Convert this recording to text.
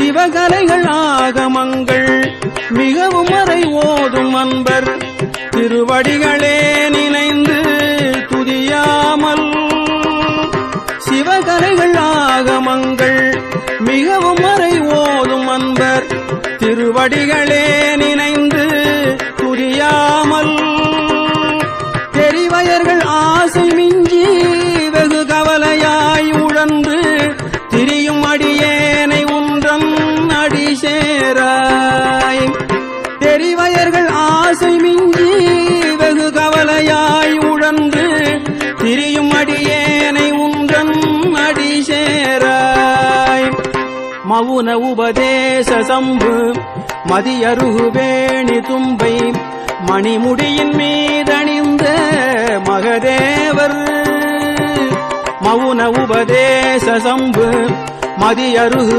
சிவகலைகள் ஆகமங்கள் மிகவும் மறை ஓதும் அன்பர் திருவடிகளே நினைந்து துதியாமல். சிவகலைகள் ஆகமங்கள் மிகவும் மறை ஓதும் அன்பர் திருவடிகளே நினைந்து துதியாமல். தெரிவயர்கள் ஆசை மிஞ்சி வெகு கவலையாய் உழன்று திரியும் அடியேனை உன்றன் அடி சேராய். தெரிவயர்கள் ஆசை மிஞ்சி வெகு கவலையாய் உழன்று திரியும் அடியேனை உன்றன் அடி சேராய். மவுன உபதேச சம்பு மதியருகு வேணி தும்பை மணிமுடியின் மீதணிந்த மகதேவர். மவுன உபதேச சம்பு மதியருகு